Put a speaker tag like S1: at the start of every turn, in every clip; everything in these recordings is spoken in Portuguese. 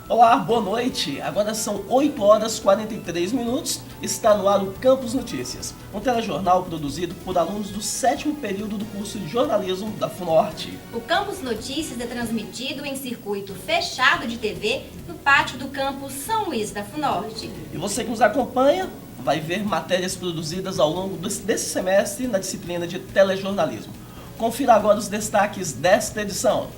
S1: Olá, boa noite. Agora são 8 horas e 43 minutos. Está no ar o Campus Notícias, um telejornal produzido por alunos do 7º período do curso de jornalismo da FUNORTE.
S2: O Campus Notícias é transmitido em circuito fechado de TV no pátio do campus São Luís da FUNORTE.
S1: E você que nos acompanha vai ver matérias produzidas ao longo desse semestre na disciplina de telejornalismo. Confira agora os destaques desta edição.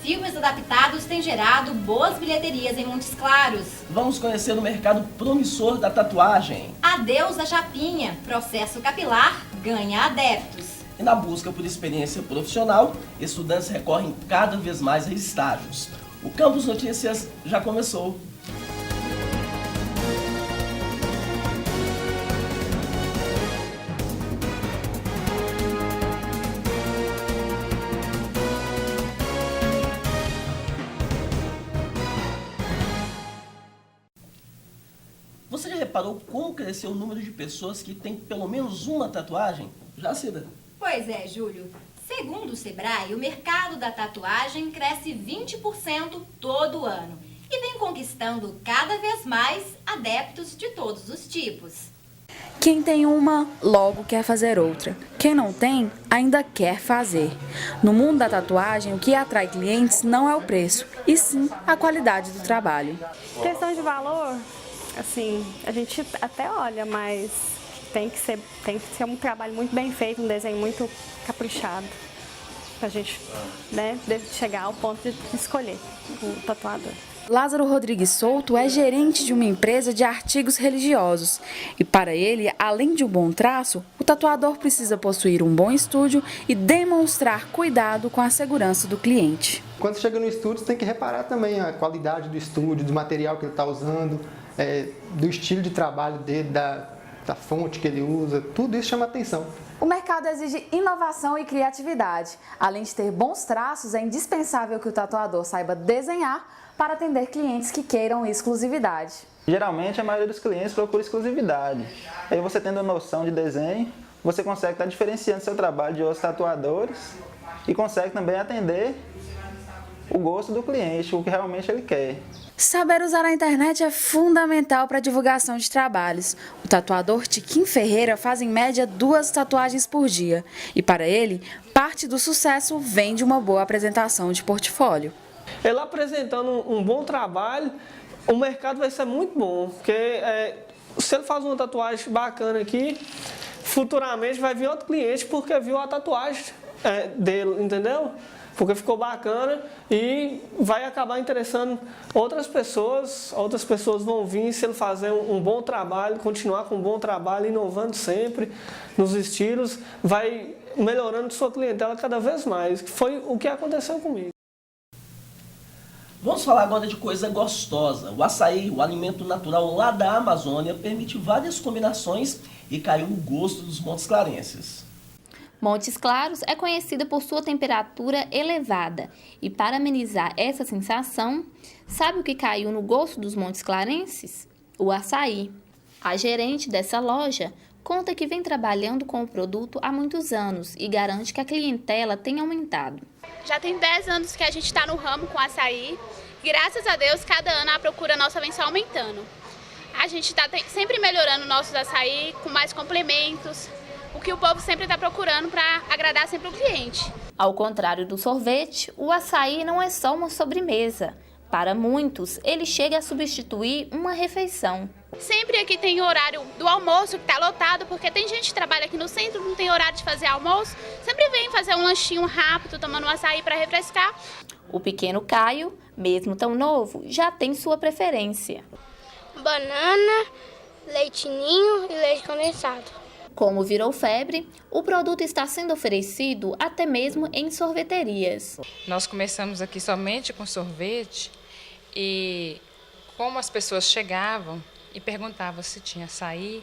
S2: Filmes adaptados têm gerado boas bilheterias em Montes Claros.
S1: Vamos conhecer o mercado promissor da tatuagem.
S2: Adeus da chapinha, processo capilar ganha adeptos.
S1: E na busca por experiência profissional, estudantes recorrem cada vez mais a estágios. O Campus Notícias já começou. Você já reparou como cresceu o número de pessoas que têm pelo menos uma tatuagem? Já, Cida?
S2: Pois é, Júlio. Segundo o Sebrae, o mercado da tatuagem cresce 20% todo ano e vem conquistando cada vez mais adeptos de todos os tipos.
S3: Quem tem uma, logo quer fazer outra. Quem não tem, ainda quer fazer. No mundo da tatuagem, o que atrai clientes não é o preço, e sim a qualidade do trabalho.
S4: Questão de valor, assim, a gente até olha, mas tem que ser um trabalho muito bem feito, um desenho muito caprichado, pra gente, chegar ao ponto de escolher o tatuador.
S3: Lázaro Rodrigues Souto é gerente de uma empresa de artigos religiosos. E para ele, além de um bom traço, o tatuador precisa possuir um bom estúdio e demonstrar cuidado com a segurança do cliente.
S5: Quando chega no estúdio, você tem que reparar também a qualidade do estúdio, do material que ele está usando, do estilo de trabalho dele, da fonte que ele usa, tudo isso chama atenção.
S3: O mercado exige inovação e criatividade. Além de ter bons traços, é indispensável que o tatuador saiba desenhar para atender clientes que queiram exclusividade.
S6: Geralmente, a maioria dos clientes procura exclusividade. Aí você tendo noção de desenho, você consegue estar diferenciando seu trabalho de outros tatuadores e consegue também atender o gosto do cliente, o que realmente ele quer.
S3: Saber usar a internet é fundamental para a divulgação de trabalhos. O tatuador Tiquim Ferreira faz em média 2 tatuagens por dia. E para ele, parte do sucesso vem de uma boa apresentação de portfólio.
S7: Ele apresentando um bom trabalho, o mercado vai ser muito bom. Porque se ele faz uma tatuagem bacana aqui, futuramente vai vir outro cliente porque viu a tatuagem dele, entendeu? Porque ficou bacana e vai acabar interessando outras pessoas vão vir se ele fazer um bom trabalho, continuar com um bom trabalho, inovando sempre nos estilos, vai melhorando sua clientela cada vez mais, que foi o que aconteceu comigo.
S1: Vamos falar agora de coisa gostosa. O açaí, o alimento natural lá da Amazônia, permite várias combinações e caiu no gosto dos montesclarenses.
S8: Montes Claros é conhecida por sua temperatura elevada e para amenizar essa sensação, sabe o que caiu no gosto dos montesclarenses? O açaí. A gerente dessa loja conta que vem trabalhando com o produto há muitos anos e garante que a clientela tem aumentado.
S9: Já tem 10 anos que a gente está no ramo com açaí. Graças a Deus, cada ano a procura nossa vem só aumentando. A gente está sempre melhorando nossos açaí com mais complementos, o que o povo sempre está procurando para agradar sempre o cliente.
S8: Ao contrário do sorvete, o açaí não é só uma sobremesa. Para muitos, ele chega a substituir uma refeição.
S9: Sempre aqui tem horário do almoço, que está lotado, porque tem gente que trabalha aqui no centro, não tem horário de fazer almoço. Sempre vem fazer um lanchinho rápido, tomando um açaí para refrescar.
S8: O pequeno Caio, mesmo tão novo, já tem sua preferência.
S10: Banana, leite ninho e leite condensado.
S8: Como virou febre, o produto está sendo oferecido até mesmo em sorveterias.
S11: Nós começamos aqui somente com sorvete e como as pessoas chegavam e perguntavam se tinha açaí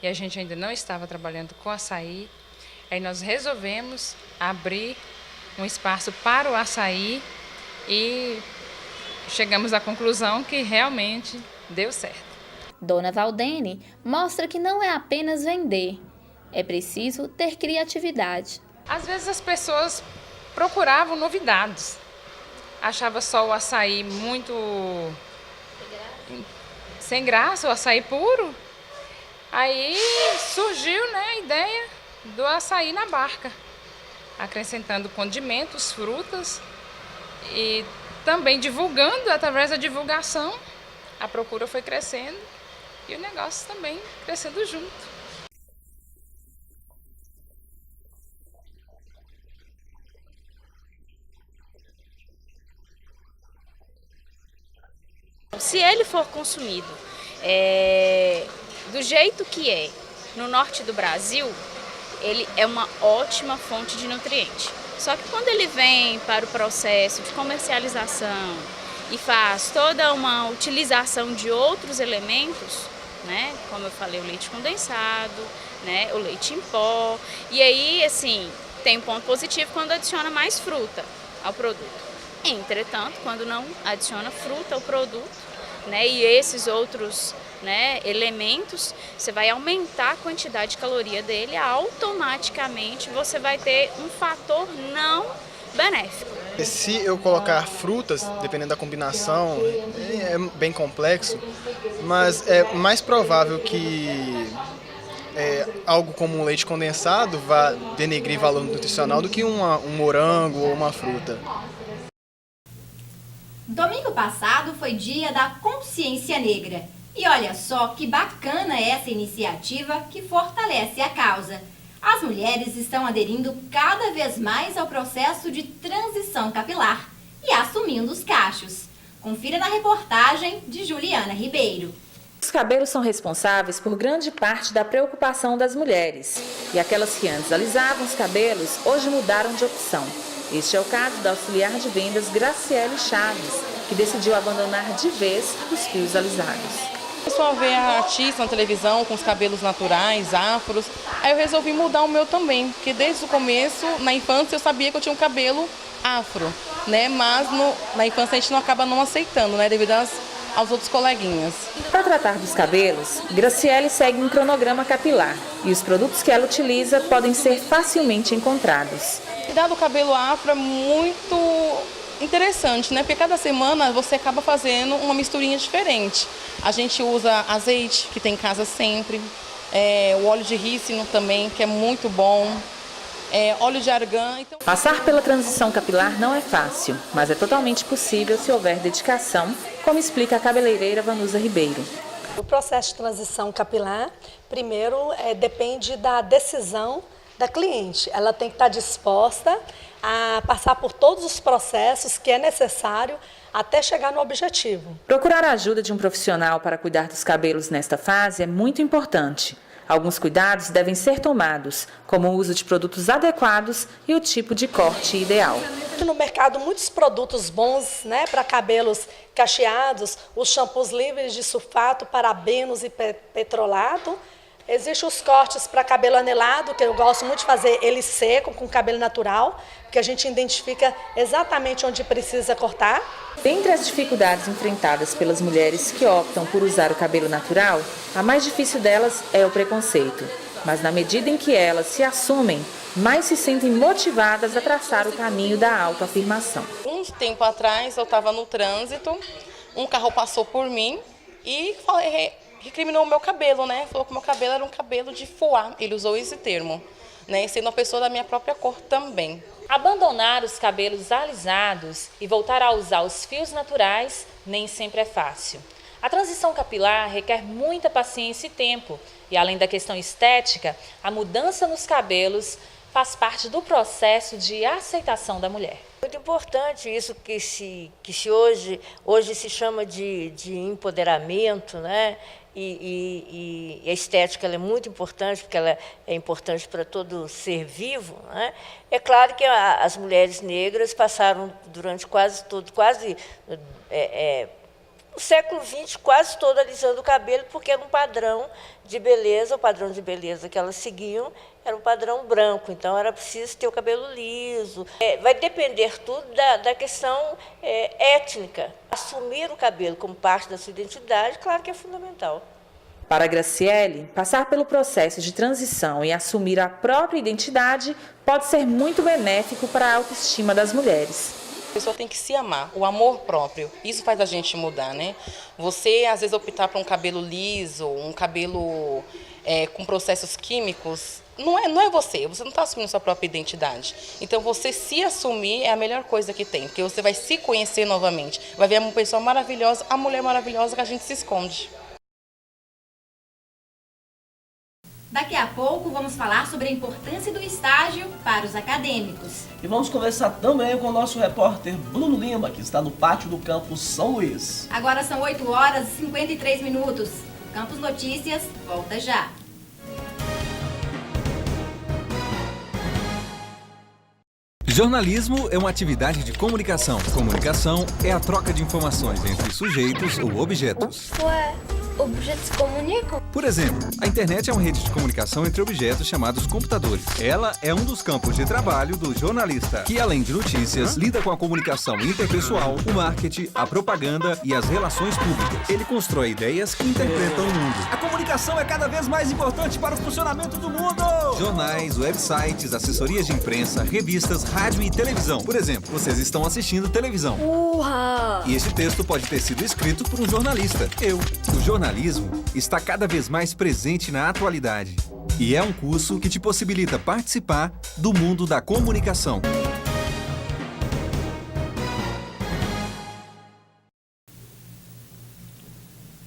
S11: e a gente ainda não estava trabalhando com açaí, aí nós resolvemos abrir um espaço para o açaí e chegamos à conclusão que realmente deu certo.
S8: Dona Valdene mostra que não é apenas vender, é preciso ter criatividade.
S11: Às vezes as pessoas procuravam novidades. achava só o açaí muito sem graça, o açaí puro. Aí surgiu, né, a ideia do açaí na barca, acrescentando condimentos, frutas e também divulgando, através da divulgação, a procura foi crescendo e o negócio também crescendo junto.
S12: Se ele for consumido do jeito que é no norte do Brasil, ele é uma ótima fonte de nutriente. Só que quando ele vem para o processo de comercialização e faz toda uma utilização de outros elementos, né, como eu falei, o leite condensado, né, o leite em pó, e aí, assim, tem um ponto positivo quando adiciona mais fruta ao produto. Entretanto, quando não adiciona fruta ao produto, né, e esses outros, né, elementos, você vai aumentar a quantidade de caloria dele, automaticamente você vai ter um fator não benéfico.
S13: Se eu colocar frutas, dependendo da combinação, é bem complexo, mas é mais provável que algo como um leite condensado vá denegrir valor nutricional do que um morango ou uma fruta.
S2: Domingo passado foi dia da Consciência Negra. E olha só que bacana essa iniciativa que fortalece a causa. As mulheres estão aderindo cada vez mais ao processo de transição capilar e assumindo os cachos. Confira na reportagem de Juliana Ribeiro.
S3: Os cabelos são responsáveis por grande parte da preocupação das mulheres. E aquelas que antes alisavam os cabelos, hoje mudaram de opção. Este é o caso da auxiliar de vendas Graciele Chaves, que decidiu abandonar de vez os fios alisados.
S14: O pessoal vê a artista na televisão com os cabelos naturais, afros, aí eu resolvi mudar o meu também, porque desde o começo, na infância, eu sabia que eu tinha um cabelo afro, né? Mas na infância a gente acaba não aceitando, né? Devido aos outros coleguinhas.
S3: Para tratar dos cabelos, Graciele segue um cronograma capilar e os produtos que ela utiliza podem ser facilmente encontrados.
S14: Cuidar do cabelo afro é muito interessante, né? Porque cada semana você acaba fazendo uma misturinha diferente. A gente usa azeite, que tem em casa sempre, o óleo de rícino também, que é muito bom, óleo de argan. Então...
S3: Passar pela transição capilar não é fácil, mas é totalmente possível se houver dedicação, como explica a cabeleireira Vanusa Ribeiro.
S15: O processo de transição capilar, primeiro, depende da decisão da cliente. Ela tem que estar disposta a passar por todos os processos que é necessário até chegar no objetivo.
S3: Procurar a ajuda de um profissional para cuidar dos cabelos nesta fase é muito importante. Alguns cuidados devem ser tomados, como o uso de produtos adequados e o tipo de corte ideal.
S15: No mercado, muitos produtos bons, né, para cabelos cacheados, os shampoos livres de sulfato, parabenos e petrolato. Existem os cortes para cabelo anelado, que eu gosto muito de fazer ele seco, com cabelo natural, que a gente identifica exatamente onde precisa cortar.
S3: Dentre as dificuldades enfrentadas pelas mulheres que optam por usar o cabelo natural, a mais difícil delas é o preconceito. Mas na medida em que elas se assumem, mais se sentem motivadas a traçar o caminho da autoafirmação.
S14: Um tempo atrás eu estava no trânsito, um carro passou por mim e recriminou o meu cabelo, né? Falou que o meu cabelo era um cabelo de foie, ele usou esse termo, né? Sendo uma pessoa da minha própria cor também.
S16: Abandonar os cabelos alisados e voltar a usar os fios naturais nem sempre é fácil. A transição capilar requer muita paciência e tempo, e além da questão estética, a mudança nos cabelos faz parte do processo de aceitação da mulher.
S17: Muito importante isso que hoje se chama de empoderamento, né? E a estética ela é muito importante, porque ela é importante para todo ser vivo, né? É claro que as mulheres negras passaram durante o século XX quase todo alisando o cabelo, porque era um padrão de beleza, o padrão de beleza que elas seguiam era um padrão branco, então era preciso ter o cabelo liso. Vai depender tudo da questão étnica. Assumir o cabelo como parte da sua identidade, claro que é fundamental.
S3: Para a Graciele, passar pelo processo de transição e assumir a própria identidade pode ser muito benéfico para a autoestima das mulheres.
S14: pessoa tem que se amar, o amor próprio. Isso faz a gente mudar, né? Você, às vezes, optar por um cabelo liso, um cabelo com processos químicos, não é você não está assumindo sua própria identidade. Então, você se assumir é a melhor coisa que tem, porque você vai se conhecer novamente. Vai ver uma pessoa maravilhosa, a mulher maravilhosa que a gente se esconde.
S2: Daqui a pouco vamos falar sobre a importância do estágio para os acadêmicos.
S1: E vamos conversar também com o nosso repórter Bruno Lima, que está no pátio do campus São Luís.
S2: Agora são 8 horas e 53 minutos. O Campus Notícias volta já.
S18: Jornalismo é uma atividade de comunicação. Comunicação é a troca de informações entre sujeitos ou objetos.
S10: Ué, objetos se comunicam?
S18: Por exemplo, a internet é uma rede de comunicação entre objetos chamados computadores. Ela é um dos campos de trabalho do jornalista, que além de notícias, lida com a comunicação interpessoal, o marketing, a propaganda e as relações públicas. Ele constrói ideias que interpretam o mundo.
S19: A comunicação é cada vez mais importante para o funcionamento do mundo!
S18: Jornais, websites, assessorias de imprensa, revistas, rádio e televisão. Por exemplo, vocês estão assistindo televisão. E este texto pode ter sido escrito por um jornalista. O jornalismo está cada vez mais presente na atualidade. E é um curso que te possibilita participar do mundo da comunicação.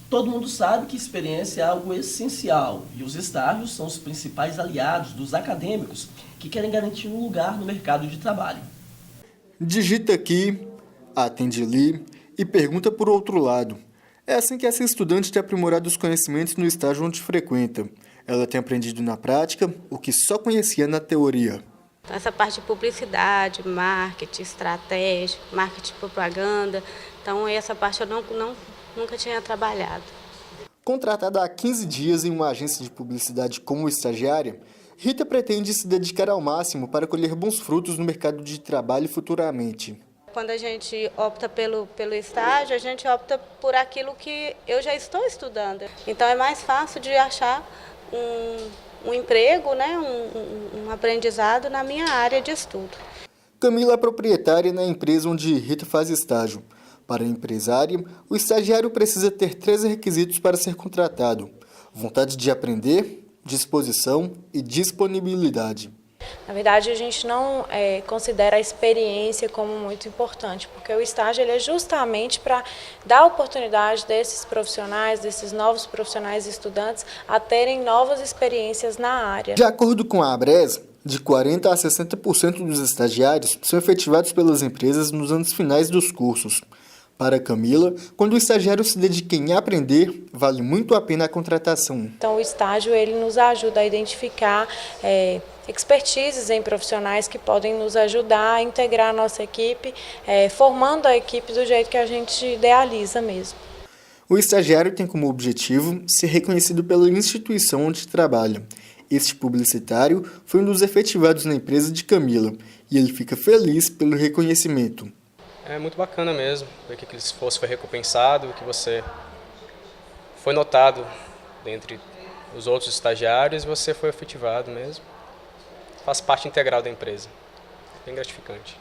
S1: Todo mundo sabe que experiência é algo essencial e os estágios são os principais aliados dos acadêmicos que querem garantir um lugar no mercado de trabalho.
S20: Digita aqui, atende ali e pergunta por outro lado. É assim que essa estudante tem aprimorado os conhecimentos no estágio onde frequenta. Ela tem aprendido na prática o que só conhecia na teoria.
S21: Essa parte de publicidade, marketing, estratégia, marketing propaganda, então essa parte eu nunca tinha trabalhado.
S20: Contratada há 15 dias em uma agência de publicidade como estagiária, Rita pretende se dedicar ao máximo para colher bons frutos no mercado de trabalho futuramente.
S21: Quando a gente opta pelo estágio, a gente opta por aquilo que eu já estou estudando. Então é mais fácil de achar um emprego, né, um aprendizado na minha área de estudo.
S20: Camila é proprietária na empresa onde Rita faz estágio. Para a empresária, o estagiário precisa ter 3 requisitos para ser contratado: vontade de aprender, disposição e disponibilidade.
S22: Na verdade, a gente não considera a experiência como muito importante, porque o estágio ele é justamente para dar oportunidade desses profissionais, desses novos profissionais e estudantes, a terem novas experiências na área.
S20: De acordo com a ABRES, de 40% a 60% dos estagiários são efetivados pelas empresas nos anos finais dos cursos. Para Camila, quando o estagiário se dedica em aprender, vale muito a pena a contratação.
S22: Então, o estágio ele nos ajuda a identificar expertises em profissionais que podem nos ajudar a integrar a nossa equipe, formando a equipe do jeito que a gente idealiza mesmo.
S20: O estagiário tem como objetivo ser reconhecido pela instituição onde trabalha. Este publicitário foi um dos efetivados na empresa de Camila e ele fica feliz pelo reconhecimento.
S23: É muito bacana mesmo, ver que aquele esforço foi recompensado, que você foi notado dentre os outros estagiários e você foi efetivado mesmo. Faz parte integral da empresa. Bem gratificante.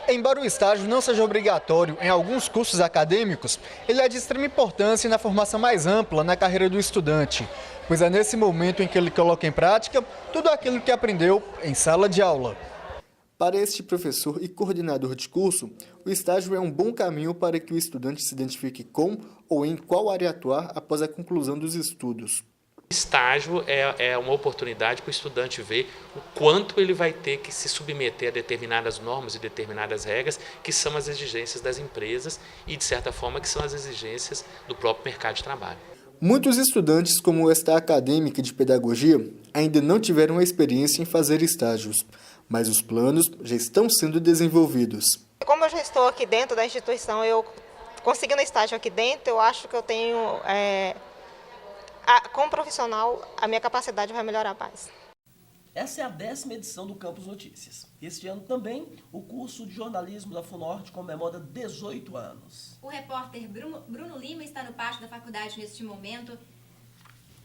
S20: Embora o estágio não seja obrigatório em alguns cursos acadêmicos, ele é de extrema importância na formação mais ampla na carreira do estudante, pois é nesse momento em que ele coloca em prática tudo aquilo que aprendeu em sala de aula. Para este professor e coordenador de curso, o estágio é um bom caminho para que o estudante se identifique com ou em qual área atuar após a conclusão dos estudos.
S24: Estágio é uma oportunidade para o estudante ver o quanto ele vai ter que se submeter a determinadas normas e determinadas regras, que são as exigências das empresas e, de certa forma, que são as exigências do próprio mercado de trabalho.
S20: Muitos estudantes, como esta acadêmica de pedagogia, ainda não tiveram a experiência em fazer estágios, mas os planos já estão sendo desenvolvidos.
S25: Como eu já estou aqui dentro da instituição, eu conseguindo estágio aqui dentro, eu acho que eu tenho, como profissional, a minha capacidade vai melhorar mais.
S1: Essa é a 10ª edição do Campus Notícias. Este ano também, o curso de jornalismo da FUNORTE comemora 18 anos.
S2: O repórter Bruno Lima está no pátio da faculdade neste momento.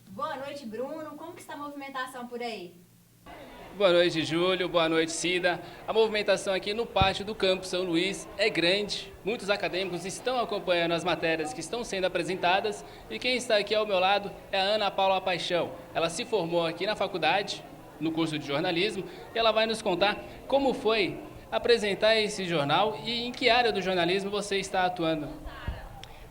S2: Boa noite, Bruno. Como que está a movimentação por aí?
S4: Boa noite, Júlio. Boa noite, Cida. A movimentação aqui no pátio do Campus São Luís é grande. Muitos acadêmicos estão acompanhando as matérias que estão sendo apresentadas. E quem está aqui ao meu lado é a Ana Paula Paixão. Ela se formou aqui na faculdade, no curso de jornalismo, e ela vai nos contar como foi apresentar esse jornal e em que área do jornalismo você está atuando.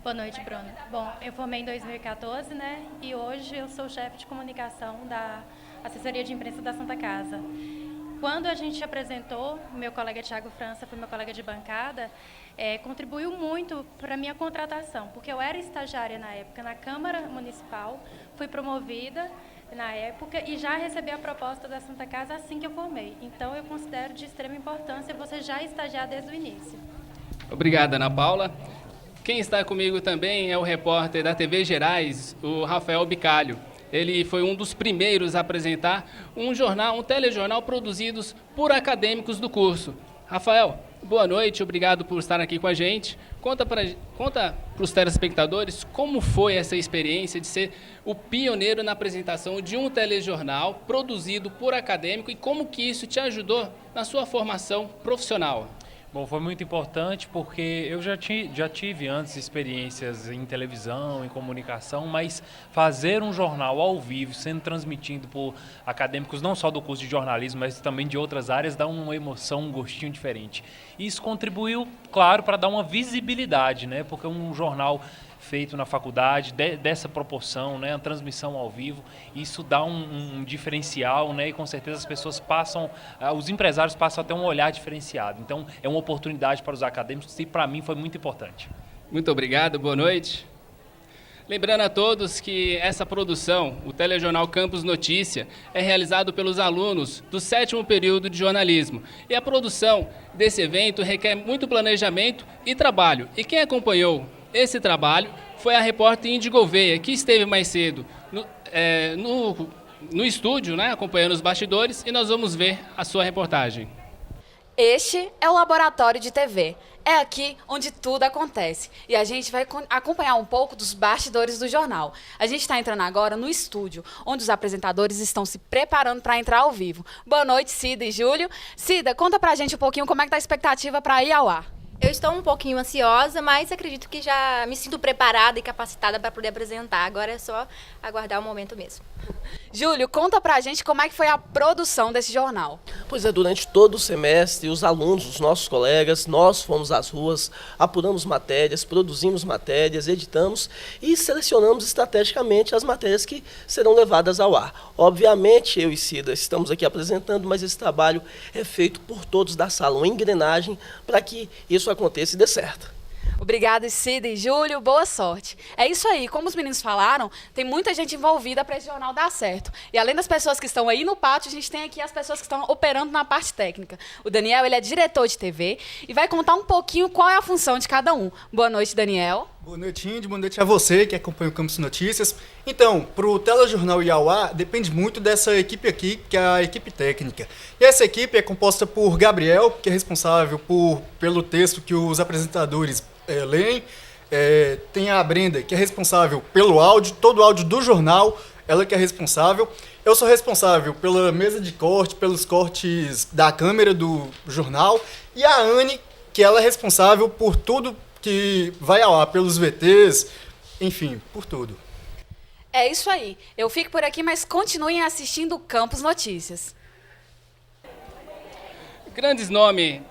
S5: Boa noite, Bruno. Bom, eu formei em 2014, né? E hoje eu sou chefe de comunicação da Assessoria de Imprensa da Santa Casa. Quando a gente apresentou, meu colega Thiago França foi meu colega de bancada, contribuiu muito para a minha contratação, porque eu era estagiária na época na Câmara Municipal, fui promovida na época e já recebi a proposta da Santa Casa assim que eu formei. Então eu considero de extrema importância você já estagiar desde o início.
S4: Obrigada, Ana Paula. Quem está comigo também é o repórter da TV Gerais, o Rafael Bicalho. Ele foi um dos primeiros a apresentar um telejornal produzidos por acadêmicos do curso. Rafael, boa noite, obrigado por estar aqui com a gente. Conta para os telespectadores como foi essa experiência de ser o pioneiro na apresentação de um telejornal produzido por acadêmico e como que isso te ajudou na sua formação profissional.
S6: Bom, foi muito importante porque eu já tive antes experiências em televisão, em comunicação, mas fazer um jornal ao vivo, sendo transmitido por acadêmicos não só do curso de jornalismo, mas também de outras áreas, dá uma emoção, um gostinho diferente. Isso contribuiu, claro, para dar uma visibilidade, né? Porque um jornal feito na faculdade, dessa proporção, né, a transmissão ao vivo, isso dá um diferencial, né, e com certeza as pessoas os empresários passam a ter um olhar diferenciado. Então, é uma oportunidade para os acadêmicos e para mim foi muito importante.
S4: Muito obrigado, boa noite. Lembrando a todos que essa produção, o telejornal Campus Notícia, é realizado pelos alunos do 7º período de jornalismo. E a produção desse evento requer muito planejamento e trabalho. E quem acompanhou esse trabalho foi a repórter Indy Gouveia, que esteve mais cedo no estúdio, né, acompanhando os bastidores, e nós vamos ver a sua reportagem.
S3: Este é o Laboratório de TV. É aqui onde tudo acontece. E a gente vai acompanhar um pouco dos bastidores do jornal. A gente está entrando agora no estúdio, onde os apresentadores estão se preparando para entrar ao vivo. Boa noite, Cida e Júlio. Cida, conta pra gente um pouquinho como é que tá a expectativa para ir ao ar.
S7: Eu estou um pouquinho ansiosa, mas acredito que já me sinto preparada e capacitada para poder apresentar. Agora é só aguardar o momento mesmo.
S3: Júlio, conta pra gente como é que foi a produção desse jornal.
S1: Pois é, durante todo o semestre, os alunos, os nossos colegas, nós fomos às ruas, apuramos matérias, produzimos matérias, editamos e selecionamos estrategicamente as matérias que serão levadas ao ar. Obviamente, eu e Cida estamos aqui apresentando, mas esse trabalho é feito por todos da sala, uma engrenagem para que isso aconteça e dê certo.
S3: Obrigada, Cida e Júlio. Boa sorte. É isso aí. Como os meninos falaram, tem muita gente envolvida para esse jornal dar certo. E além das pessoas que estão aí no pátio, a gente tem aqui as pessoas que estão operando na parte técnica. O Daniel, ele é diretor de TV e vai contar um pouquinho qual é a função de cada um. Boa noite, Daniel.
S20: Boa noite, Indy. Boa noite a você que acompanha o Campus Notícias. Então, para o telejornal ir ao ar, depende muito dessa equipe aqui, que é a equipe técnica. E essa equipe é composta por Gabriel, que é responsável pelo texto que os apresentadores leem. Tem a Brenda, que é responsável pelo áudio, todo o áudio do jornal, ela que é responsável. Eu sou responsável pela mesa de corte, pelos cortes da câmera do jornal. E a Anne, que ela é responsável por tudo que vai ao ar, pelos VTs, enfim, por tudo.
S3: É isso aí. Eu fico por aqui, mas continuem assistindo o Campus Notícias.
S4: Grandes nomes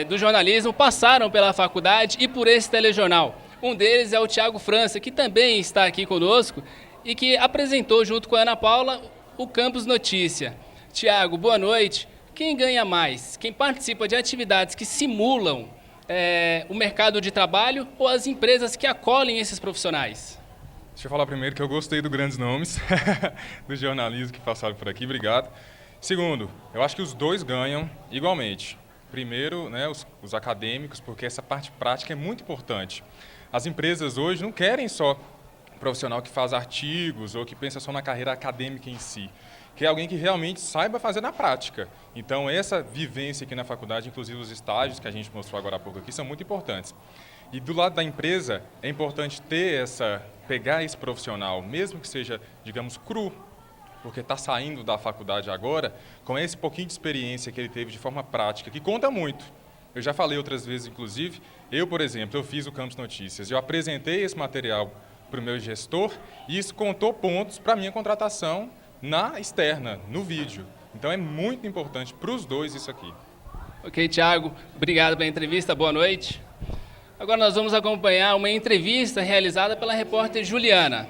S4: do jornalismo passaram pela faculdade e por esse telejornal. Um deles é o Thiago França, que também está aqui conosco e que apresentou junto com a Ana Paula o Campus Notícia. Thiago, boa noite. Quem ganha mais? Quem participa de atividades que simulam o mercado de trabalho ou as empresas que acolhem esses profissionais?
S9: Deixa eu falar primeiro que eu gostei dos grandes nomes do jornalismo que passaram por aqui, obrigado. Segundo, eu acho que os dois ganham igualmente. Primeiro, né, os acadêmicos, porque essa parte prática é muito importante. As empresas hoje não querem só um profissional que faz artigos ou que pensa só na carreira acadêmica em si. Que é alguém que realmente saiba fazer na prática. Então, essa vivência aqui na faculdade, inclusive os estágios que a gente mostrou agora há pouco aqui, são muito importantes. E do lado da empresa, é importante pegar esse profissional, mesmo que seja, digamos, cru, porque está saindo da faculdade agora, com esse pouquinho de experiência que ele teve de forma prática, que conta muito. Eu já falei outras vezes, inclusive, eu, por exemplo, eu fiz o Campus Notícias, eu apresentei esse material para o meu gestor e isso contou pontos para a minha contratação na externa, no vídeo. Então é muito importante para os dois isso aqui.
S4: Ok, Thiago, obrigado pela entrevista, boa noite. Agora nós vamos acompanhar uma entrevista realizada pela repórter Juliana.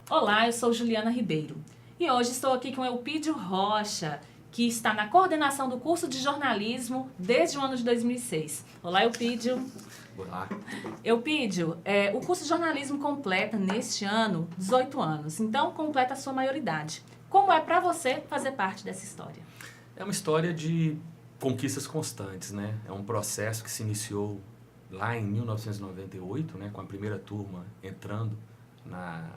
S8: Olá, eu sou Juliana Ribeiro e hoje estou aqui com Eupídio Rocha, que está na coordenação do curso de jornalismo desde o ano de 2006. Olá, Eupídio.
S11: Olá.
S8: Eupídio, o curso de jornalismo completa neste ano 18 anos, então completa a sua maioridade. Como é para você fazer parte dessa história?
S11: É uma história de conquistas constantes, né? É um processo que se iniciou lá em 1998, né, com a primeira turma entrando na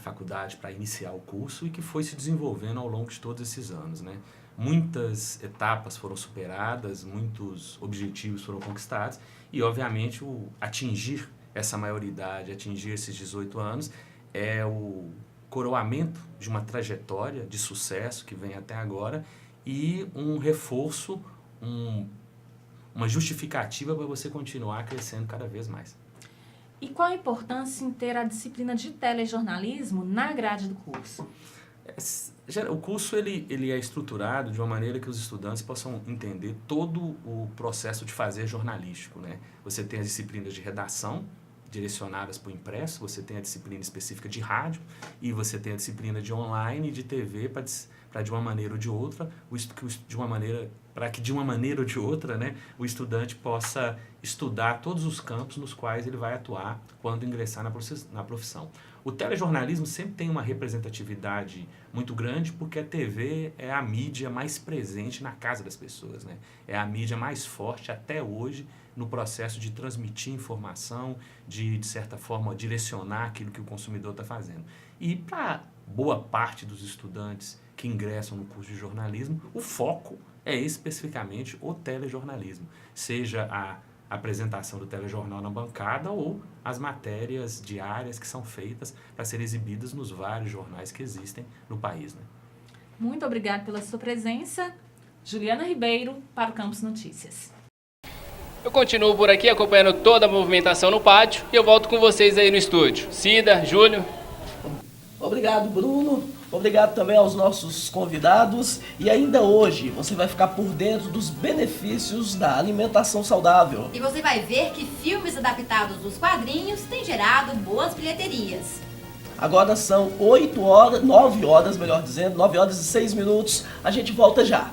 S11: faculdade para iniciar o curso e que foi se desenvolvendo ao longo de todos esses anos, né? Muitas etapas foram superadas, muitos objetivos foram conquistados e, obviamente, atingir essa maioridade, atingir esses 18 anos é o coroamento de uma trajetória de sucesso que vem até agora e um reforço, uma justificativa para você continuar crescendo cada vez mais.
S8: E qual a importância em ter a disciplina de telejornalismo na grade do curso?
S11: O curso ele é estruturado de uma maneira que os estudantes possam entender todo o processo de fazer jornalístico, né? Você tem as disciplinas de redação, direcionadas para o impresso, você tem a disciplina específica de rádio e você tem a disciplina de online e de TV para de uma maneira ou de outra, para que de uma maneira ou de outra, né, o estudante possa estudar todos os campos nos quais ele vai atuar quando ingressar na profissão. O telejornalismo sempre tem uma representatividade muito grande porque a TV é a mídia mais presente na casa das pessoas, né? É a mídia mais forte até hoje no processo de transmitir informação, de certa forma, direcionar aquilo que o consumidor está fazendo. E para boa parte dos estudantes que ingressam no curso de jornalismo, o foco é especificamente o telejornalismo, seja a apresentação do telejornal na bancada ou as matérias diárias que são feitas para serem exibidas nos vários jornais que existem no país, né?
S8: Muito obrigada pela sua presença. Juliana Ribeiro, para o Campus Notícias.
S4: Eu continuo por aqui acompanhando toda a movimentação no pátio e eu volto com vocês aí no estúdio. Cida, Júlio.
S1: Obrigado, Bruno. Obrigado também aos nossos convidados. E ainda hoje você vai ficar por dentro dos benefícios da alimentação saudável.
S2: E você vai ver que filmes adaptados dos quadrinhos têm gerado boas bilheterias.
S1: Agora são 9 horas e 6 minutos. A gente volta já.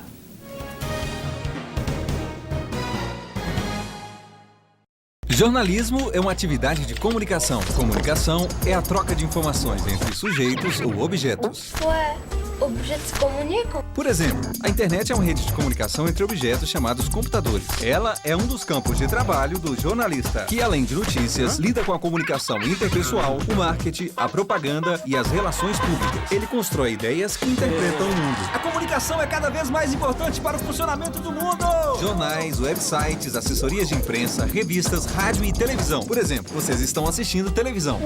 S18: Jornalismo é uma atividade de comunicação. Comunicação é a troca de informações entre sujeitos ou objetos.
S10: Ué, objetos se comunicam?
S18: Por exemplo, a internet é uma rede de comunicação entre objetos chamados computadores. Ela é um dos campos de trabalho do jornalista, que além de notícias, lida com a comunicação interpessoal, o marketing, a propaganda e as relações públicas. Ele constrói ideias que interpretam o mundo.
S19: A comunicação é cada vez mais importante para o funcionamento do mundo!
S18: Jornais, websites, assessorias de imprensa, revistas, rádio e televisão. Por exemplo, vocês estão assistindo televisão.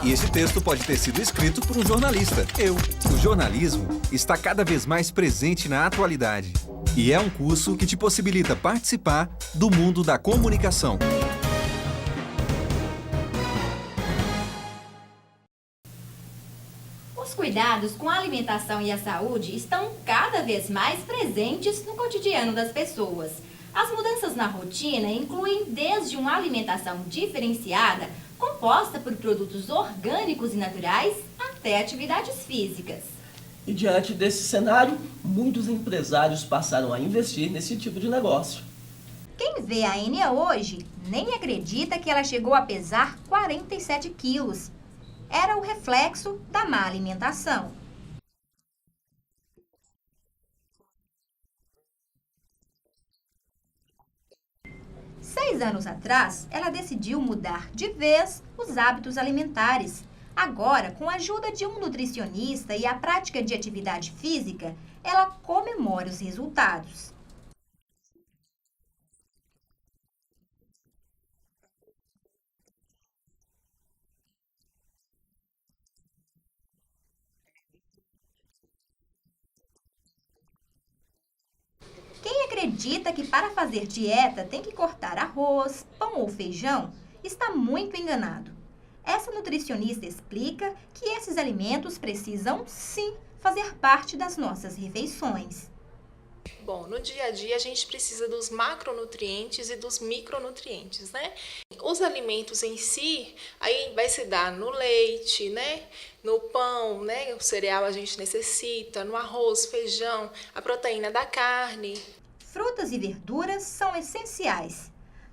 S18: E esse texto pode ter sido escrito por um jornalista. O jornalismo está cada vez mais presente na atualidade. E é um curso que te possibilita participar do mundo da comunicação.
S2: Os cuidados com a alimentação e a saúde estão cada vez mais presentes no cotidiano das pessoas. As mudanças na rotina incluem desde uma alimentação diferenciada, composta por produtos orgânicos e naturais, até atividades físicas.
S1: E diante desse cenário, muitos empresários passaram a investir nesse tipo de negócio.
S2: Quem vê a Enia hoje nem acredita que ela chegou a pesar 47 quilos. Era o reflexo da má alimentação. 6 anos atrás, ela decidiu mudar de vez os hábitos alimentares. Agora, com a ajuda de um nutricionista e a prática de atividade física, ela comemora os resultados. acredita que para fazer dieta tem que cortar arroz, pão ou feijão está muito enganado. Essa nutricionista explica que esses alimentos precisam, sim, fazer parte das nossas refeições.
S12: Bom, no dia a dia a gente precisa dos macronutrientes e dos micronutrientes, né? Os alimentos em si, aí vai se dar no leite, né? No pão, né? O cereal a gente necessita, no arroz, feijão, a proteína da carne.
S2: Frutas e verduras são essenciais.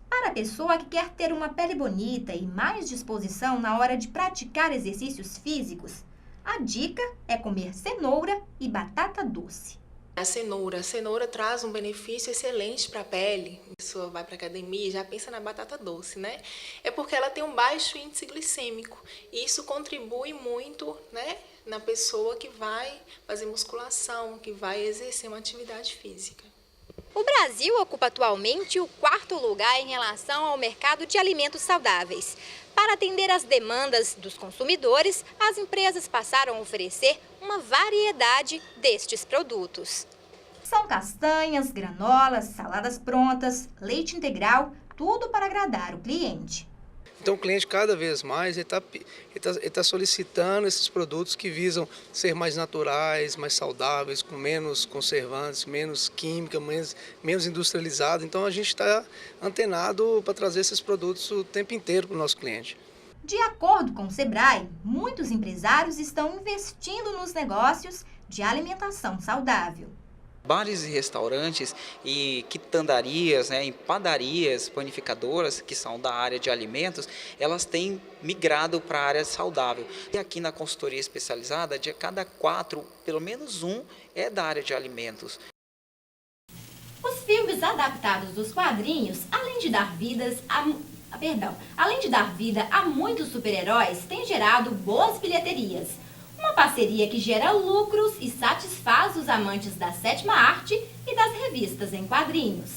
S2: Para a pessoa que quer ter uma pele bonita e mais disposição na hora de praticar exercícios físicos, a dica é comer cenoura e batata doce.
S12: A cenoura traz um benefício excelente para a pele. A pessoa vai para a academia e já pensa na batata doce, né? É porque ela tem um baixo índice glicêmico. E isso contribui muito, né, na pessoa que vai fazer musculação, que vai exercer uma atividade física.
S7: O Brasil ocupa atualmente o 4º lugar em relação ao mercado de alimentos saudáveis. Para atender às demandas dos consumidores, as empresas passaram a oferecer uma variedade destes produtos.
S2: São castanhas, granolas, saladas prontas, leite integral, tudo para agradar o cliente.
S13: Então o cliente cada vez mais está solicitando esses produtos que visam ser mais naturais, mais saudáveis, com menos conservantes, menos química, menos industrializado. Então a gente está antenado para trazer esses produtos o tempo inteiro para o nosso cliente.
S2: De acordo com o Sebrae, muitos empresários estão investindo nos negócios de alimentação saudável.
S15: Bares e restaurantes e quitandarias, em padarias, panificadoras, que são da área de alimentos, elas têm migrado para a área saudável. E aqui na consultoria especializada, de cada 4, pelo menos 1 é da área de alimentos.
S2: Os filmes adaptados dos quadrinhos, além de dar vida a muitos super-heróis, têm gerado boas bilheterias. Uma parceria que gera lucros e satisfaz os amantes da 7ª arte e das revistas em quadrinhos.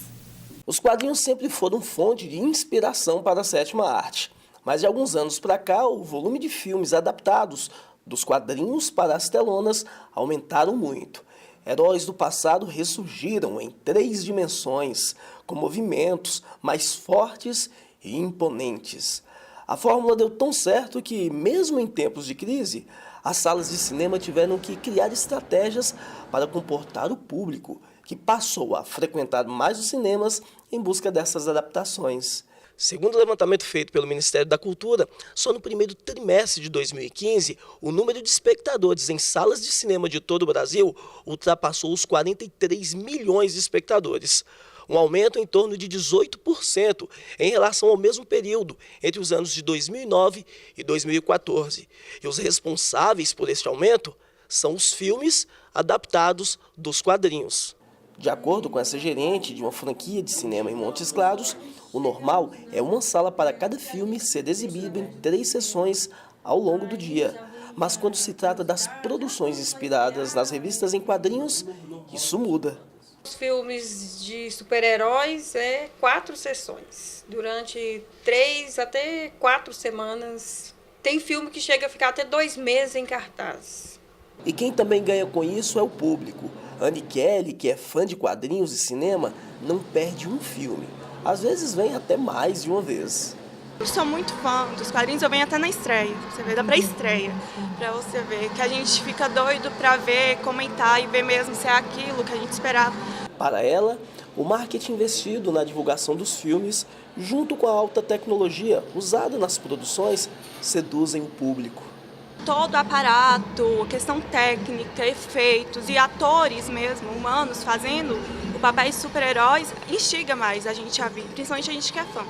S1: Os quadrinhos sempre foram fonte de inspiração para a 7ª arte, mas de alguns anos para cá o volume de filmes adaptados dos quadrinhos para as telonas aumentaram muito. Heróis do passado ressurgiram em 3 dimensões, com movimentos mais fortes e imponentes. A fórmula deu tão certo que, mesmo em tempos de crise, as salas de cinema tiveram que criar estratégias para comportar o público, que passou a frequentar mais os cinemas em busca dessas adaptações. Segundo o levantamento feito pelo Ministério da Cultura, só no primeiro trimestre de 2015, o número de espectadores em salas de cinema de todo o Brasil ultrapassou os 43 milhões de espectadores. Um aumento em torno de 18% em relação ao mesmo período, entre os anos de 2009 e 2014. E os responsáveis por este aumento são os filmes adaptados dos quadrinhos. De acordo com essa gerente de uma franquia de cinema em Montes Claros, o normal é uma sala para cada filme ser exibido em 3 sessões ao longo do dia. Mas quando se trata das produções inspiradas nas revistas em quadrinhos, isso muda.
S16: Os filmes de super-heróis 4 sessões, durante 3 até 4 semanas. Tem filme que chega a ficar até 2 meses em cartaz.
S1: E quem também ganha com isso é o público. Anne Kelly, que é fã de quadrinhos e cinema, não perde um filme. Às vezes vem até mais de uma vez.
S17: Eu sou muito fã dos quadrinhos, eu venho até na estreia, você vê, da pré-estreia, pra você ver, que a gente fica doido pra ver, comentar e ver mesmo se é aquilo que a gente esperava.
S1: Para ela, o marketing investido na divulgação dos filmes, junto com a alta tecnologia usada nas produções, seduzem o público.
S17: Todo o aparato, questão técnica, efeitos e atores mesmo, humanos, fazendo o papel de super-heróis, instiga mais a gente a vir, principalmente a gente que é fã.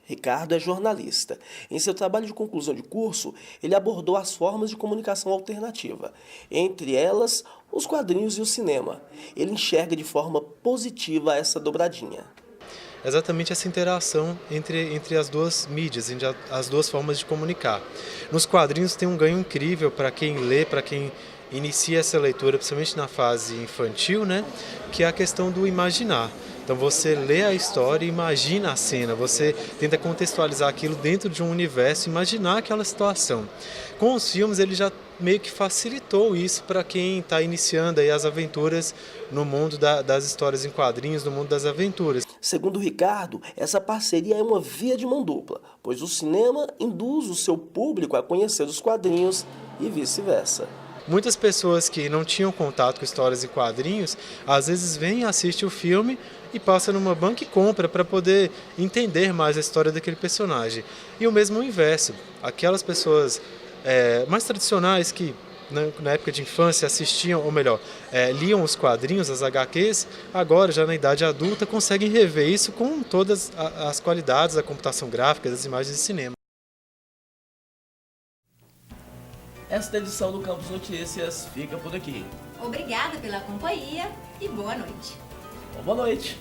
S1: Ricardo é jornalista. Em seu trabalho de conclusão de curso, ele abordou as formas de comunicação alternativa, entre elas os quadrinhos e o cinema. Ele enxerga de forma positiva essa dobradinha.
S26: Exatamente essa interação entre as duas mídias, entre as duas formas de comunicar. Nos quadrinhos tem um ganho incrível para quem lê, para quem inicia essa leitura, principalmente na fase infantil, que é a questão do imaginar. Então você lê a história e imagina a cena, você tenta contextualizar aquilo dentro de um universo, imaginar aquela situação. Com os filmes ele já meio que facilitou isso para quem está iniciando aí as aventuras no mundo das histórias em quadrinhos, no mundo das aventuras.
S1: Segundo Ricardo, essa parceria é uma via de mão dupla, pois o cinema induz o seu público a conhecer os quadrinhos e vice-versa.
S26: Muitas pessoas que não tinham contato com histórias em quadrinhos, às vezes vêm, assistem o filme e passam numa banca e compra para poder entender mais a história daquele personagem. E o mesmo o inverso, aquelas pessoas mais tradicionais que na época de infância assistiam, ou melhor, liam os quadrinhos, as HQs, agora já na idade adulta conseguem rever isso com todas as qualidades da computação gráfica, das imagens de cinema.
S1: Esta edição do Campus Notícias fica por aqui.
S2: Obrigada pela companhia e boa noite.
S1: Boa noite.